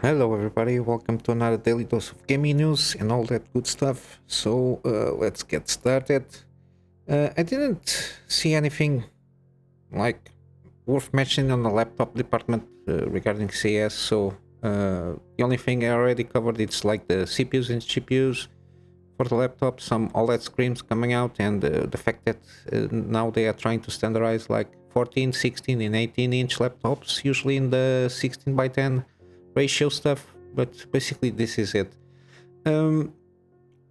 Hello everybody, welcome to another daily dose of gaming news and all that good stuff. So let's get started. I didn't see anything like worth mentioning on the laptop department regarding CS, so the only thing I already covered is like the CPUs and GPUs for the laptop, some OLED screens coming out, and the fact that now they are trying to standardize like 14, 16 and 18 inch laptops, usually in the 16 by 10 ratio stuff, but basically this is it.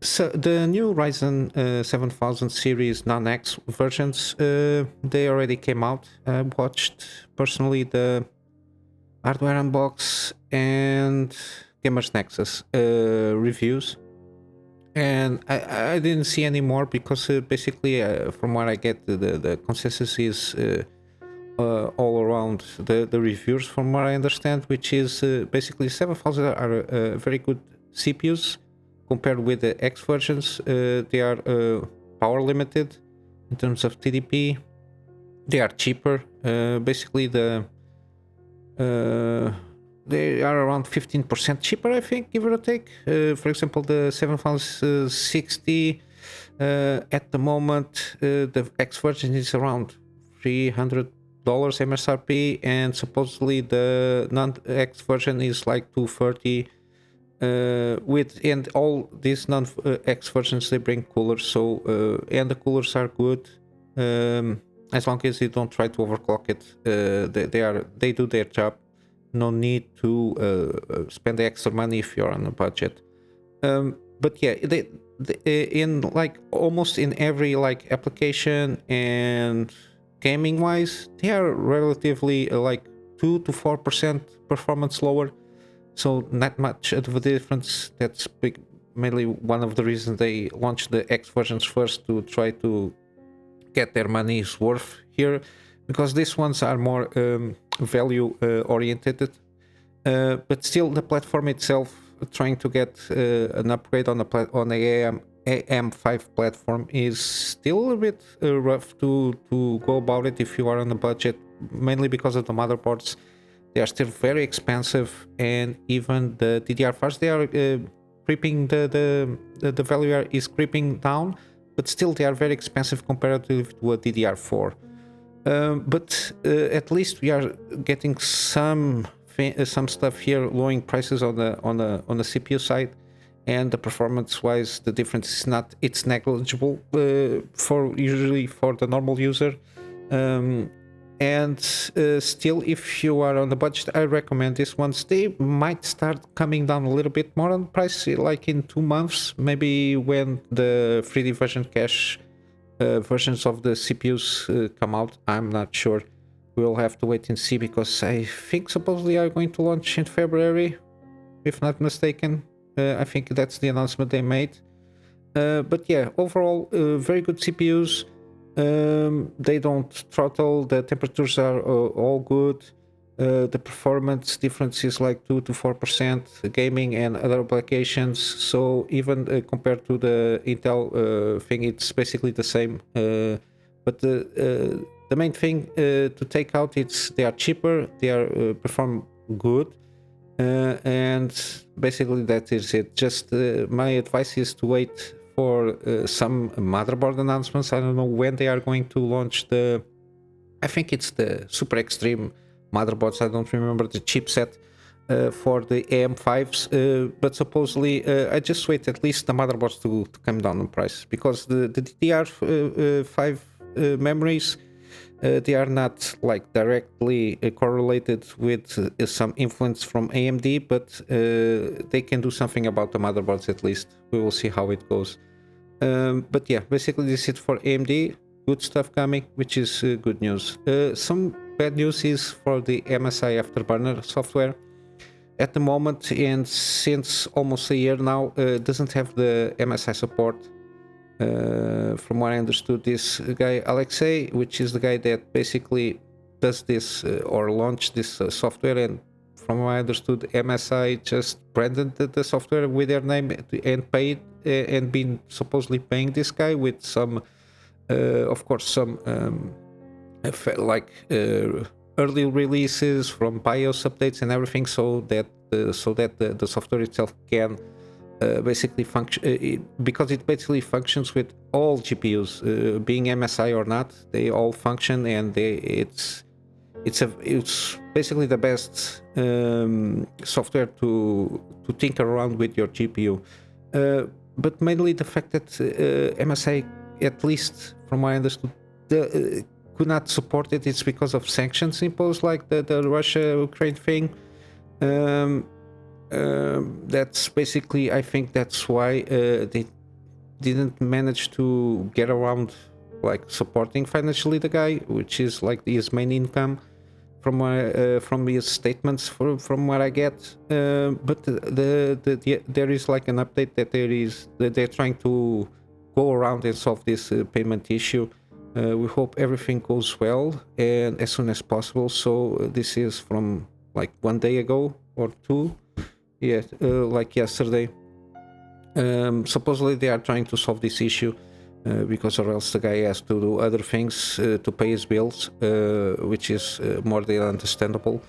So the new Ryzen 7000 series non-X versions, they already came out. I watched personally the hardware unbox and Gamers Nexus reviews, and I didn't see any more because basically from what I get, the consensus is all around the reviewers, from what I understand, which is basically 7000 are very good CPUs compared with the X versions. They are power limited in terms of TDP. They are cheaper. Basically, they are around 15% cheaper, I think, give or take. For example, the 7060 at the moment, the X version is around $300 MSRP, and supposedly the non-X version is like 230. And all these non-X versions, they bring coolers, so and the coolers are good as long as you don't try to overclock it. They do their job. No need to spend the extra money if you're on a budget. But yeah, they in like almost in every like application and gaming wise, they are relatively like 2 to 4% performance lower, so not much of a difference. That's mainly one of the reasons they launched the X versions first, to try to get their money's worth here, because these ones are more value oriented. But still, the platform itself, trying to get an upgrade on the AM5 platform is still a bit rough to go about it if you are on a budget, mainly because of the motherboards. They are still very expensive, and even the DDR5s, they are creeping, the value is creeping down, but still they are very expensive comparative to a DDR4. But at least we are getting some stuff here, lowering prices on the CPU side, and the performance wise, the difference is it's negligible for the normal user. And still, if you are on the budget, I recommend this ones. They might start coming down a little bit more on price, like in 2 months, maybe, when the 3D version cache versions of the CPUs come out. I'm not sure. We'll have to wait and see, because I think supposedly are going to launch in February, if not mistaken. I think that's the announcement they made. But yeah, overall, very good CPUs. They don't throttle, the temperatures are all good. The performance difference is like 2 to 4%, gaming and other applications. So even compared to the Intel thing, it's basically the same. But the main thing to take out, it's they are cheaper, they are perform good, and basically that is it. Just my advice is to wait for some motherboard announcements. I don't know when they are going to launch I think it's the super extreme motherboards. I don't remember the chipset for the AM5s, but supposedly I just wait at least the motherboards to come down in price, because the DDR5 memories, they are not like directly correlated with some influence from AMD, but they can do something about the motherboards at least. We will see how it goes. But yeah, basically this is it for AMD. Good stuff coming, which is good news. Some bad news is for the MSI Afterburner software. At the moment, and since almost a year now, doesn't have the MSI support. From what I understood, this guy Alexei, which is the guy that basically does this or launched this software, and from what I understood, MSI just branded the software with their name and paid and been supposedly paying this guy with some, of course, some early releases from BIOS updates and everything, so that so that the software itself can basically function, because it basically functions with all GPUs, being MSI or not, they all function, and it's basically the best software to tinker around with your GPU. But mainly the fact that MSI, at least from what I understood, could not support it. It's because of sanctions imposed, like the Russia-Ukraine thing. That's basically, I think that's why they didn't manage to get around like supporting financially the guy, which is like his main income from his statements, from what I get. But there is like an update that they're trying to go around and solve this payment issue. We hope everything goes well and as soon as possible. So this is from like 1 day ago or two, yeah, like yesterday. Supposedly they are trying to solve this issue because or else the guy has to do other things to pay his bills, which is more than understandable.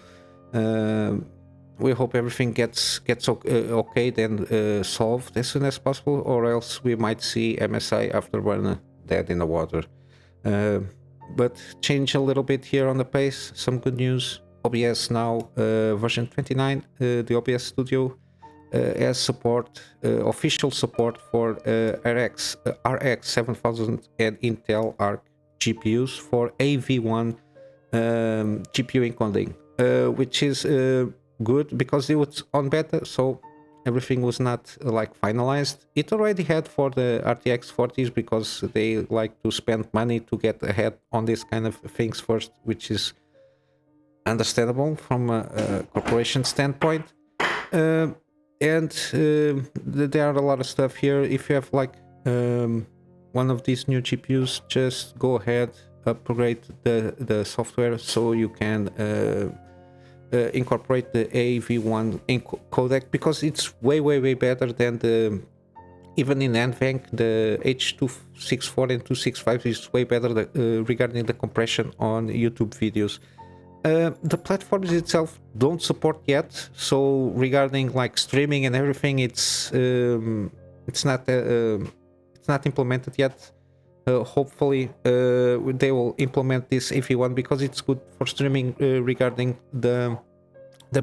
We hope everything gets okay, then solved as soon as possible, or else we might see MSI Afterburner dead in the water. But change a little bit here on the pace. Some good news. OBS now version 29. The OBS Studio has support, official support for RX 7000 and Intel Arc GPUs for AV1 GPU encoding, which is good because it was on beta, so everything was not like finalized. It already had for the RTX 40s because they like to spend money to get ahead on this kind of things first, which is understandable from a corporation standpoint. And there are a lot of stuff here. If you have like one of these new GPUs, just go ahead, upgrade the software so you can incorporate the AV1 codec, because it's way better than the, even in NVENC, the H.264 and 265 is way better regarding the compression on YouTube videos. The platforms itself don't support yet, so regarding like streaming and everything, it's not implemented yet. Hopefully they will implement this AV1 because it's good for streaming regarding the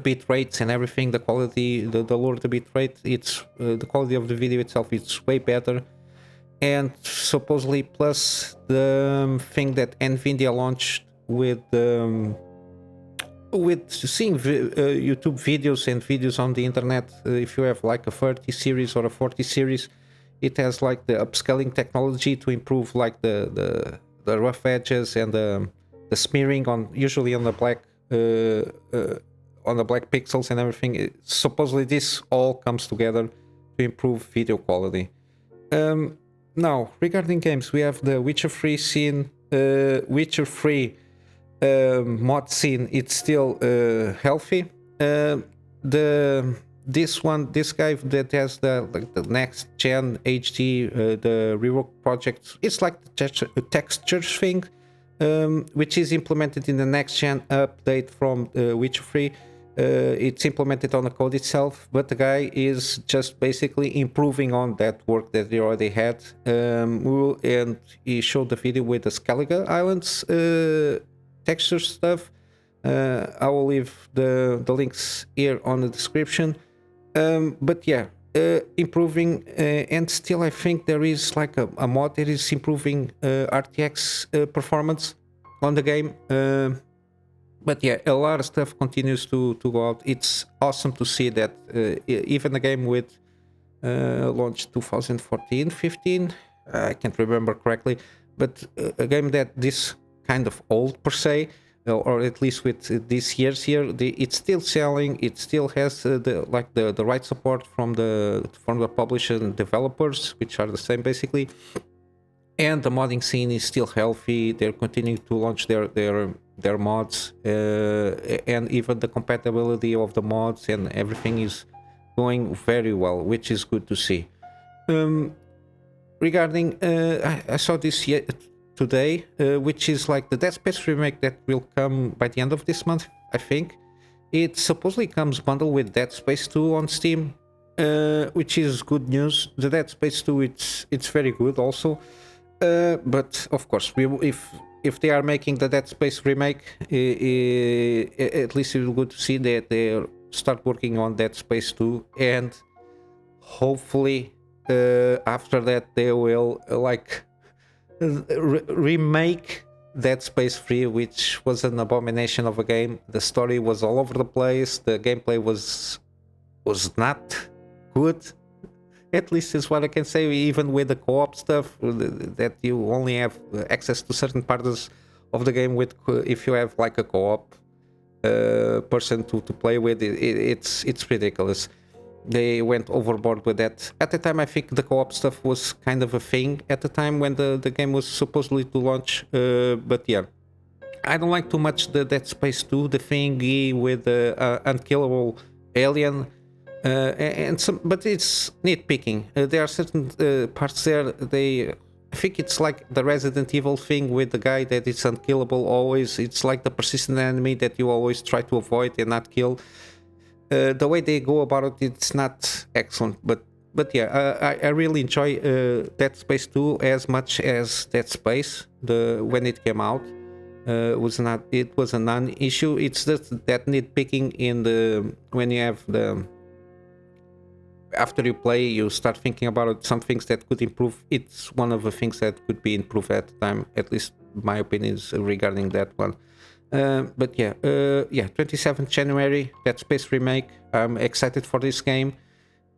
bit rates and everything, the quality, the lower the bit rate, it's the quality of the video itself, it's way better. And supposedly plus the thing that NVIDIA launched with seeing YouTube videos and videos on the internet, if you have like a 30 series or a 40 series, it has like the upscaling technology to improve like the rough edges and the smearing on, usually on the black pixels and everything. Supposedly this all comes together to improve video quality. Now regarding games, we have the Witcher 3 scene, Witcher 3 mod scene. It's still healthy. This guy that has the next gen HD, the rework project, it's like the textures thing, which is implemented in the next gen update from Witcher 3. It's implemented on the code itself, but the guy is just basically improving on that work that he already had. And he showed the video with the Skellige Islands texture stuff. I will leave the links here on the description. But yeah, improving, and still I think there is like a mod that is improving RTX performance on the game. But yeah, a lot of stuff continues to go out. It's awesome to see that even a game with launched 2014, 15, I can't remember correctly, but a game that this kind of old per se, or at least with these years here, it's still selling. It still has the right support from the publisher and developers, which are the same basically. And the modding scene is still healthy. They're continuing to launch their mods, and even the compatibility of the mods and everything is going very well, which is good to see. Regarding, I saw this today, which is like the Dead Space remake that will come by the end of this month, I think. It supposedly comes bundled with Dead Space 2 on Steam, which is good news. The Dead Space 2, it's very good also. But of course, if they are making the Dead Space remake, at least it's good to see that they start working on Dead Space 2, and hopefully after that they will remake Dead Space 3, which was an abomination of a game. The story was all over the place. The gameplay was not good. At least is what I can say. Even with the co-op stuff, that you only have access to certain parts of the game with if you have like a co-op person to play with. It's ridiculous. They went overboard with that. At the time, I think the co-op stuff was kind of a thing at the time when the game was supposedly to launch. But yeah, I don't like too much the Dead Space 2, the thingy with the unkillable alien. And some, but it's nitpicking. There are certain parts there. I think it's like the Resident Evil thing with the guy that is unkillable always. It's like the persistent enemy that you always try to avoid and not kill. The way they go about it, it's not excellent. But yeah, I really enjoy Dead Space 2 as much as Dead Space. When it came out, it was a non-issue. It's just that nitpicking when you have after you play, you start thinking about some things that could improve. It's one of the things that could be improved at the time, at least my opinion is regarding that one. But yeah, 27th January, Dead Space remake. I'm excited for this game.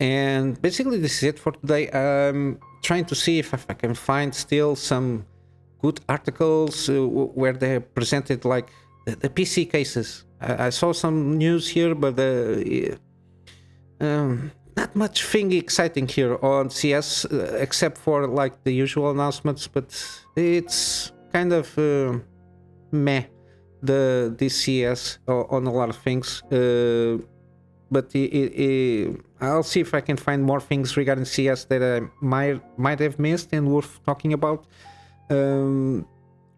And basically this is it for today. I'm trying to see if I can find still some good articles where they presented like the PC cases. I saw some news here, but not much thing exciting here on CS except for like the usual announcements, but it's kind of meh, this CS on a lot of things. But I'll see if I can find more things regarding CS that I might have missed and worth talking about. And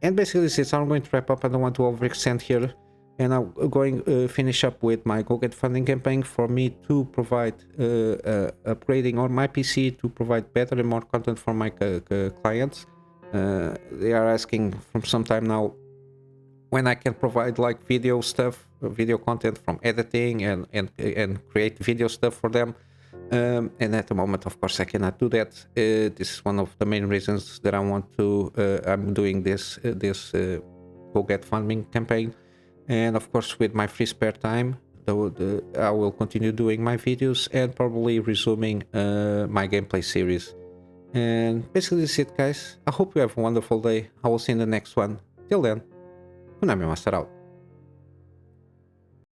basically this is how I'm going to wrap up. I don't want to overextend here. And I'm going to finish up with my Go Get Funding campaign for me to provide upgrading on my PC to provide better and more content for my clients. They are asking from some time now when I can provide like video stuff, video content from editing and create video stuff for them. And at the moment, of course, I cannot do that. This is one of the main reasons that I want to. I'm doing this Go Get Funding campaign. And of course, with my free spare time, I will continue doing my videos and probably resuming my gameplay series. And basically that's it, guys. I hope you have a wonderful day. I will see you in the next one. Till then, Kunamy Master out.